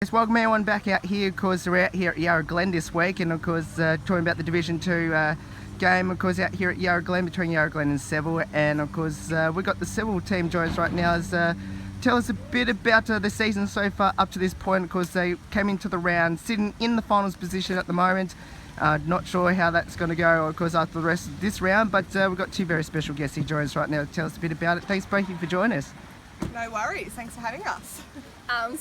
Yes, welcome everyone back out here. Of course, we're out here at Yarra Glen this week, and of course talking about the Division 2 game, of course, out here at Yarra Glen, between Yarra Glen and Seville. And of course we've got the Seville team joins us right now. Tell us a bit about the season so far up to this point. Of course, they came into the round sitting in the finals position at the moment. Not sure how that's going to go, of course, after the rest of this round, but we've got two very special guests here joining us right now to tell us a bit about it. Thanks both of you for joining us. No worries, thanks for having us.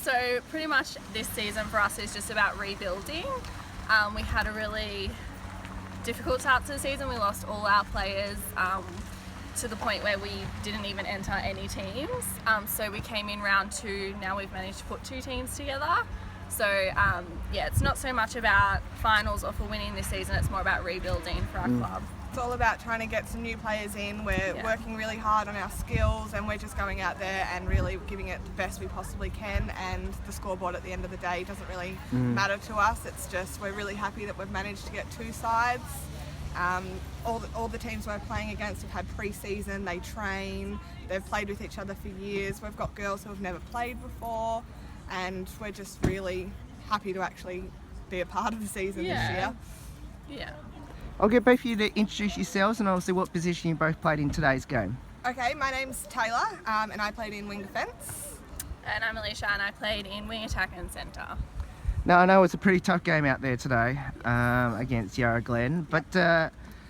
So pretty much this season for us is just about rebuilding. We had a really difficult start to the season. We lost all our players to the point where we didn't even enter any teams. So we came in round 2, now we've managed to put 2 teams together. So yeah, it's not so much about finals or for winning this season, it's more about rebuilding for our club. It's all about trying to get some new players in. We're working really hard on our skills, and we're just going out there and really giving it the best we possibly can, and the scoreboard at the end of the day doesn't really matter to us. It's just we're really happy that we've managed to get 2 sides. All the teams we're playing against have had pre-season, they train, they've played with each other for years. We've got girls who have never played before, and we're just really happy to actually be a part of the season this year. Yeah. I'll get both of you to introduce yourselves and obviously what position you both played in today's game. Okay, my name's Taylor, and I played in wing defence. And I'm Alicia, and I played in wing attack and centre. Now I know it's a pretty tough game out there today against Yarra Glen, but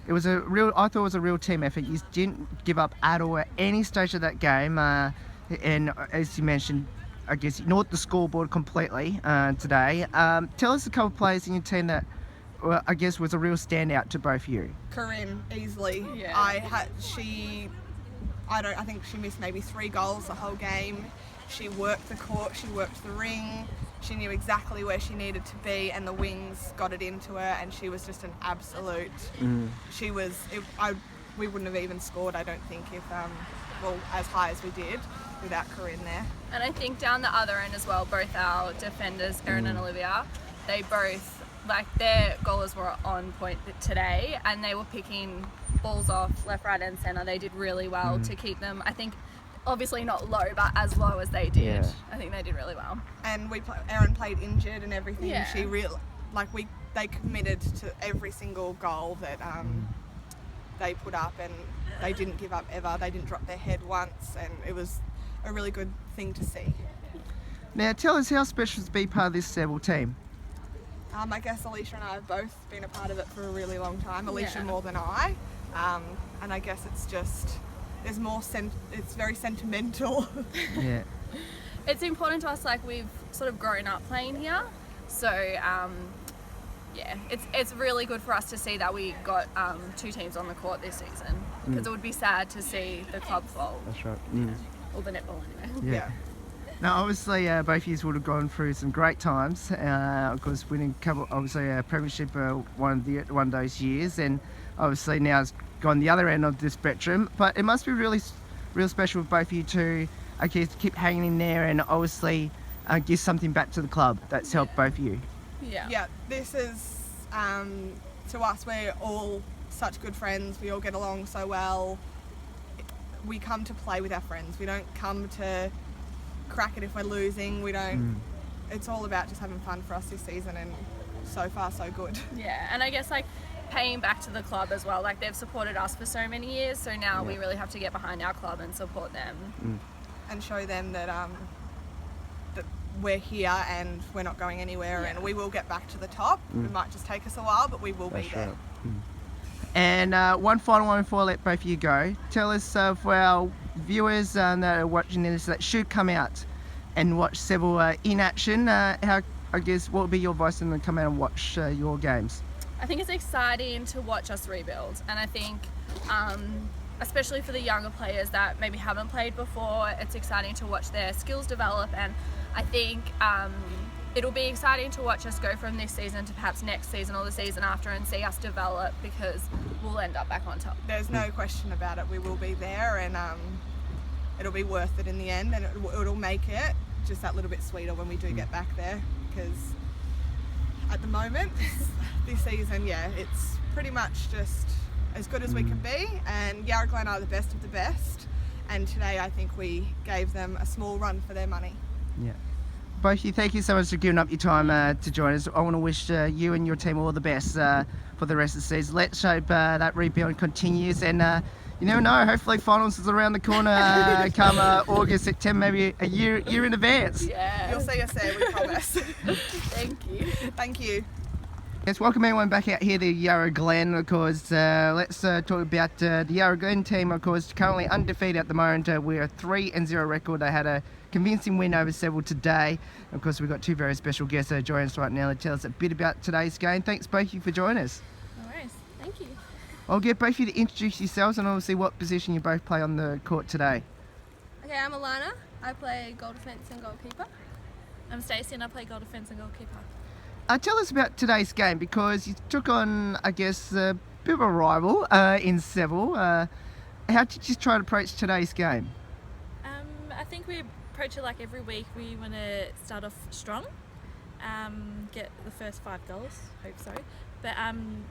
it was I thought it was a real team effort. You didn't give up at all at any stage of that game, and as you mentioned, I guess you ignored the scoreboard completely today. Tell us a couple of players in your team that I guess was a real standout to both of you. Corinne, easily. Yeah. I think she missed maybe 3 goals the whole game. She worked the court, she worked the ring, she knew exactly where she needed to be, and the wings got it into her, and she was just an absolute. She was. We wouldn't have even scored, I don't think, if as high as we did without Corinne there. And I think down the other end as well, both our defenders, Erin and Olivia, they both, their goalers were on point today, and they were picking balls off left, right and centre. They did really well to keep them, I think, obviously not low, but as low as they did. Yeah. I think they did really well. And Erin played injured and everything. Yeah. She they committed to every single goal that they put up, and they didn't give up ever. They didn't drop their head once, and it was a really good thing to see. Now tell us how special to be part of this Seville team. I guess Alicia and I have both been a part of it for a really long time. Alicia more than I, and I guess it's just it's very sentimental. Yeah. It's important to us. We've sort of grown up playing here, so yeah, it's really good for us to see that we got 2 teams on the court this season, because it would be sad to see the club fall. That's right. Or the netball anyway. Yeah. Now, obviously, both of you would have gone through some great times. Of course, winning a premiership one of those years, and obviously now it's gone the other end of the spectrum. But it must be real special for both of you to, I guess, keep hanging in there and obviously give something back to the club that's helped both of you. Yeah. Yeah. This is to us. We're all such good friends. We all get along so well. We come to play with our friends. We don't come to crack it if we're losing. We don't. It's all about just having fun for us this season, and so far so good. Yeah, and I guess paying back to the club as well. They've supported us for so many years, so now we really have to get behind our club and support them and show them that that we're here and we're not going anywhere, and we will get back to the top. It might just take us a while, but we will be there. And one final one before I let both of you go. Tell us for our viewers that are watching this that should come out and watch Seville in action, what would be your advice to them to come out and watch your games? I think it's exciting to watch us rebuild, and I think especially for the younger players that maybe haven't played before, it's exciting to watch their skills develop, and I think it'll be exciting to watch us go from this season to perhaps next season or the season after, and see us develop, because we'll end up back on top. There's no question about it. We will be there, and it'll be worth it in the end, and it'll make it just that little bit sweeter when we do get back there, because at the moment, this season, it's pretty much just as good as we can be, and Yarra Glen are the best of the best, and today I think we gave them a small run for their money. Yeah. both of you, thank you so much for giving up your time to join us. I want to wish you and your team all the best for the rest of the season. Let's hope that rebuild continues, and you never know, hopefully finals is around the corner come August, September, maybe a year in advance. Yeah. You'll see us there, we promise. Thank you. Thank you. Yes, welcome everyone back out here to Yarra Glen. Of course, let's talk about the Yarra Glen team. Of course, currently undefeated at the moment. We're a 3-0 record. They had a convincing win over Seville today. Of course, we've got two very special guests joining us right now to tell us a bit about today's game. Thanks both of you for joining us. No worries. Thank you. I'll get both of you to introduce yourselves and obviously what position you both play on the court today. Okay, I'm Alana. I play goal defence and goalkeeper. I'm Stacey and I play goal defence and goalkeeper. Tell us about today's game, because you took on, I guess, a bit of a rival in Seville. How did you try to approach today's game? I think we approach it like every week. We want to start off strong, get the first 5 goals, hope so. But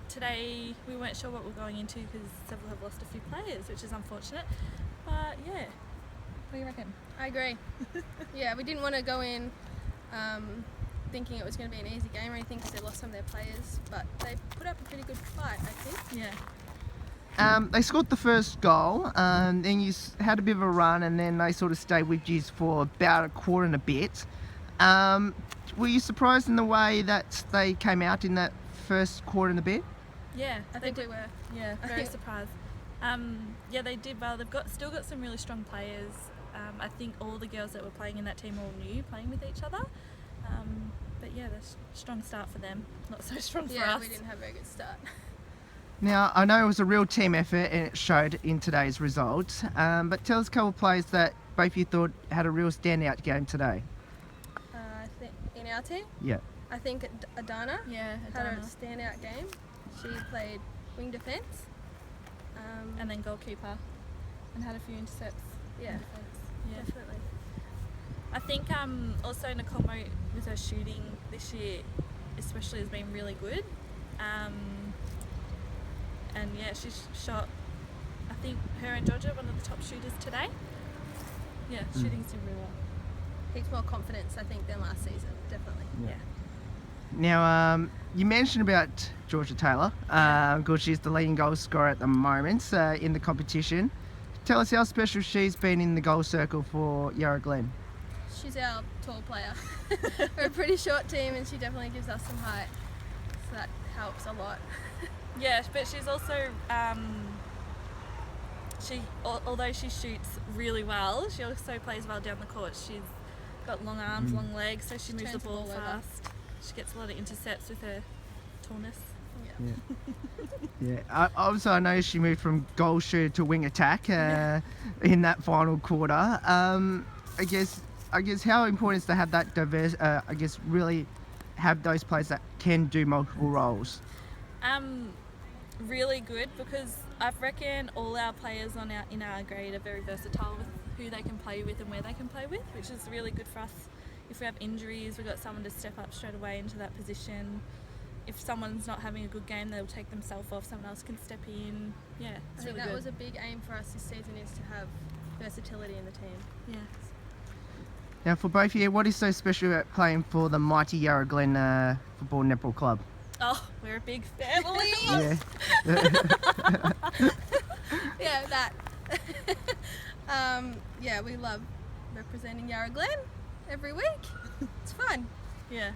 today we weren't sure what we're going into because Seville have lost a few players, which is unfortunate. But yeah, what do you reckon? I agree. Yeah, we didn't want to go in thinking it was going to be an easy game or anything because they lost some of their players, but they put up a pretty good fight, I think. Yeah. They scored the first goal, then you had a bit of a run, and then they sort of stayed with you for about a quarter and a bit. Were you surprised in the way that they came out in that first quarter and a bit? Yeah, I think we were. Yeah, very surprised. Yeah, they did well. They've still got some really strong players. I think all the girls that were playing in that team all knew playing with each other. But yeah, that's a strong start for them. Not so strong for us. Yeah, we didn't have a very good start. Now, I know it was a real team effort and it showed in today's results, but tell us a couple of players that both of you thought had a real standout game today. I think in our team, Yeah. I think Adana Yeah, had a Adana. standout game. She played wing defence. And then goalkeeper, and had a few intercepts. Yeah, in defence. Yeah. definitely. I think also Nicole Moe with her shooting this year especially has been really good. And yeah, she's shot, I think her and Georgia, one of the top shooters today. Yeah, shooting's doing really well. Heaps more confidence, I think, than last season, definitely. Yeah. Now, you mentioned about Georgia Taylor, because she's the leading goal scorer at the moment in the competition. Tell us how special she's been in the goal circle for Yarra Glen. She's our tall player. We're a pretty short team and she definitely gives us some height, so that helps a lot. Yeah, but she's also, although she shoots really well, she also plays well down the court. She's got long arms, long legs, so she moves the turns the ball ball over. fast. She gets a lot of intercepts with her tallness. Yeah. Yeah. Obviously, I know she moved from goal shooter to wing attack in that final quarter. I guess how important is to have that diverse. I guess really have those players that can do multiple roles. Really good, because I reckon all our players in our grade are very versatile with who they can play with and where they can play with, which is really good for us. If we have injuries, we've got someone to step up straight away into that position. If someone's not having a good game, they'll take themselves off, someone else can step in. Yeah, it's I think really that good. was a big aim for us this season, is to have versatility in the team. Yeah. Now, for both of you, what is so special about playing for the mighty Yarra Glen Football Netball Club? Oh, we're a big family. Yeah. Yeah, that. Yeah, we love representing Yarra Glen every week. It's fun. Yeah.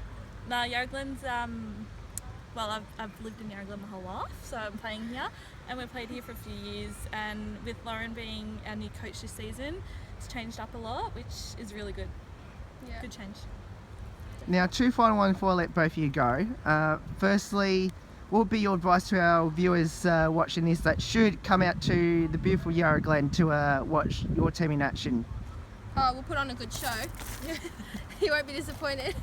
No, Yarra Glen's, well, I've lived in Yarra Glen my whole life, so I'm playing here, and we've played here for a few years, and with Lauren being our new coach this season, it's changed up a lot, which is really good. Yeah. Good change. Now, two final ones before I let both of you go. Firstly, what would be your advice to our viewers watching this that should come out to the beautiful Yarra Glen to watch your team in action? Oh, we'll put on a good show. You won't be disappointed.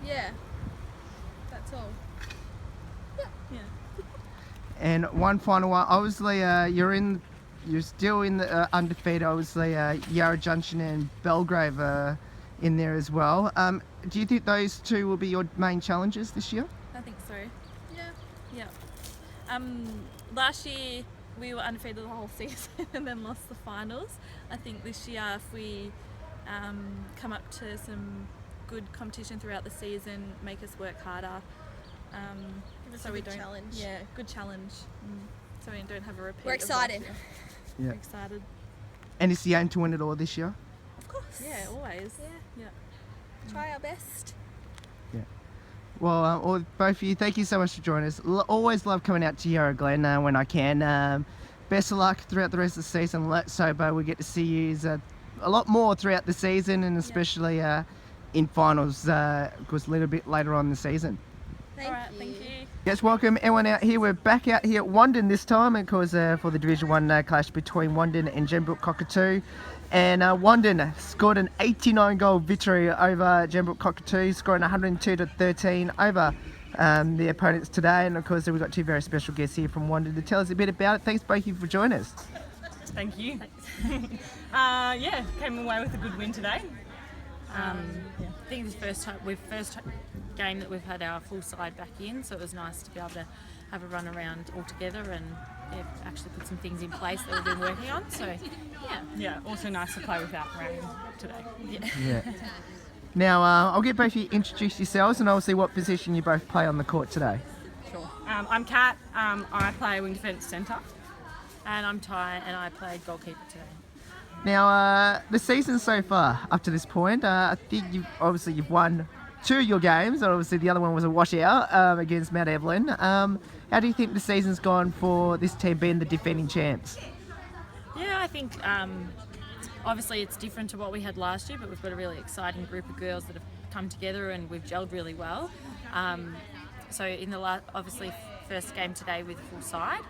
Yeah, that's all. Yeah. And one final one. Obviously, you're still in the undefeated. Obviously, Yarra Junction and Belgrave are in there as well. Do you think those two will be your main challenges this year? I think so. Yeah. Yeah. Last year we were undefeated the whole season and then lost the finals. I think this year, if we come up to some good competition throughout the season, make us work harder. Give us So a we good don't, challenge. yeah, good challenge. So we don't have a repeat. We're of last excited. year. Yeah. We're excited. And it's the aim to win it all this year? Of course. Yeah, always. Yeah. Yeah. Try our best. Well, both of you, thank you so much for joining us. Always love coming out to Yarra Glen when I can. Best of luck throughout the rest of the season. Let's hope we get to see you a lot more throughout the season, and especially in finals, of course, a little bit later on in the season. Thank All right, you. thank you. Yes, welcome everyone out here. We're back out here at Wandin this time, of course, for the Division 1 clash between Wandin and Gembrook Cockatoo. And Wandin scored an 89-goal victory over Gembrook Cockatoo, scoring 102-13 over the opponents today. And of course, we've got two very special guests here from Wandin to tell us a bit about it. Thanks both of you for joining us. Thank you. Yeah, came away with a good win today. I think it's the first game that we've had our full side back in, so it was nice to be able to have a run around all together and actually put some things in place that we've been working on. So Yeah, also nice to play without rain today. Yeah. Now, I'll get both of you introduce yourselves and obviously what position you both play on the court today. Sure. I'm Kat. I play wing defence centre. and I'm Ty, and I played goalkeeper today. Now, the season so far up to this point, I think you've won two of your games. Obviously, the other one was a washout against Mount Evelyn. How do you think the season's gone for this team being the defending champs? Yeah, I think obviously it's different to what we had last year, but we've got a really exciting group of girls that have come together and we've gelled really well. So in the obviously first game today with full side,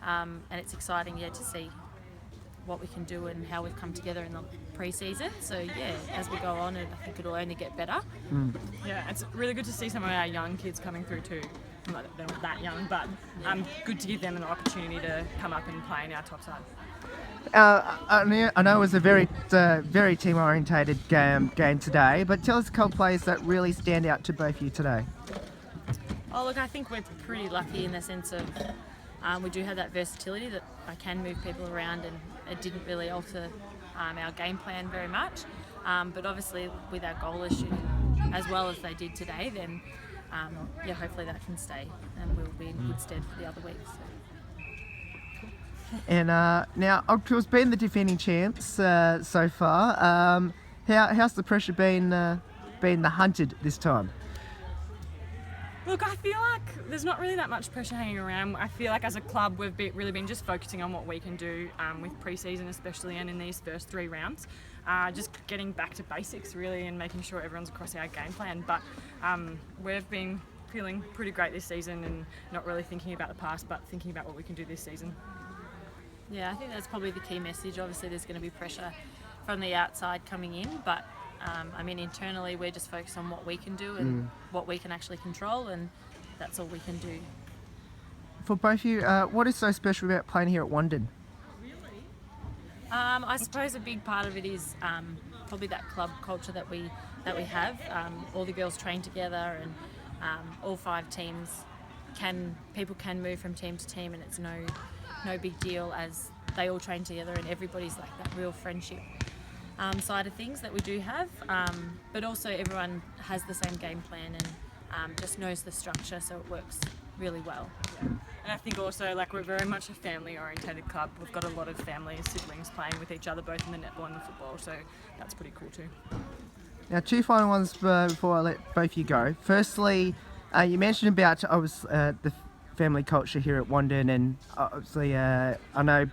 and it's exciting to see what we can do and how we've come together in the pre-season. So yeah, as we go on, I think it'll only get better. Yeah, it's really good to see some of our young kids coming through too. They're not that young, but good to give them an opportunity to come up and play in our top side. I know it was a very team-orientated game today, but tell us a couple of players that really stand out to both of you today. Oh look, I think we're pretty lucky in the sense of we do have that versatility that I can move people around, and it didn't really alter our game plan very much. But obviously with our goal issue, as well as they did today, then hopefully that can stay and we'll be in good stead for the other weeks. So. And now, of course, being the defending champs so far, how's the pressure been the hunted this time? Look, I feel like there's not really that much pressure hanging around. I feel like as a club we've really been just focusing on what we can do with pre-season especially, and in these first 3 rounds. Just getting back to basics really and making sure everyone's across our game plan. But we've been feeling pretty great this season and not really thinking about the past but thinking about what we can do this season. Yeah, I think that's probably the key message. Obviously there's going to be pressure from the outside coming in, but internally we're just focused on what we can do and what we can actually control, and that's all we can do. For both of you, what is so special about playing here at Wandin? I suppose a big part of it is probably that club culture that we have. All the girls train together, and all 5 teams people can move from team to team, and it's no big deal as they all train together and everybody's like that real friendship side of things that we do have. But also everyone has the same game plan and just knows the structure, so it works really well. Yeah. And I think also we're very much a family orientated club. We've got a lot of family siblings playing with each other both in the netball and the football, so that's pretty cool too. Now, 2 final ones before I let both of you go. Firstly, you mentioned about the family culture here at Wandin, and obviously I know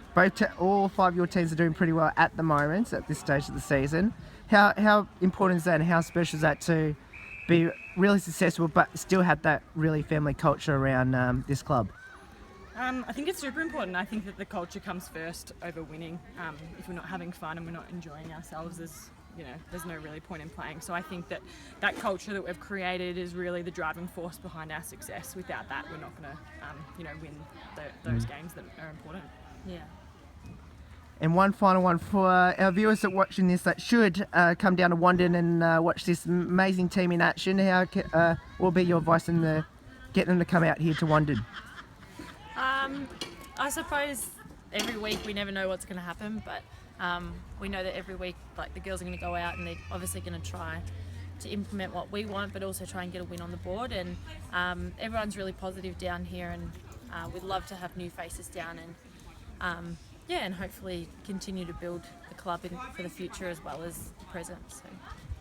all 5 of your teams are doing pretty well at the moment at this stage of the season. How important is that, and how special is that to be really successful but still have that really family culture around this club? I think it's super important. I think that the culture comes first over winning. If we're not having fun and we're not enjoying ourselves, there's no really point in playing. So I think that culture that we've created is really the driving force behind our success. Without that, we're not going to, win those games that are important. Yeah. And one final one for our viewers that are watching this that should come down to Wandin and watch this amazing team in action. What will be your advice in getting them to come out here to Wandin? I suppose every week we never know what's going to happen, but we know that every week, like, the girls are going to go out and they're obviously going to try to implement what we want, but also try and get a win on the board. And everyone's really positive down here, and we'd love to have new faces down, and and hopefully continue to build the club for the future as well as the present. So.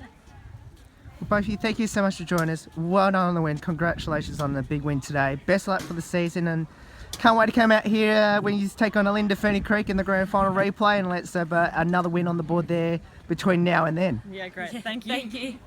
Well, both of you, thank you so much for joining us. Well done on the win. Congratulations on the big win today. Best of luck for the season, and can't wait to come out here when you take on Alinda Ferny Creek in the grand final replay, and let's have another win on the board there between now and then. Yeah, great. Thank you. Thank you.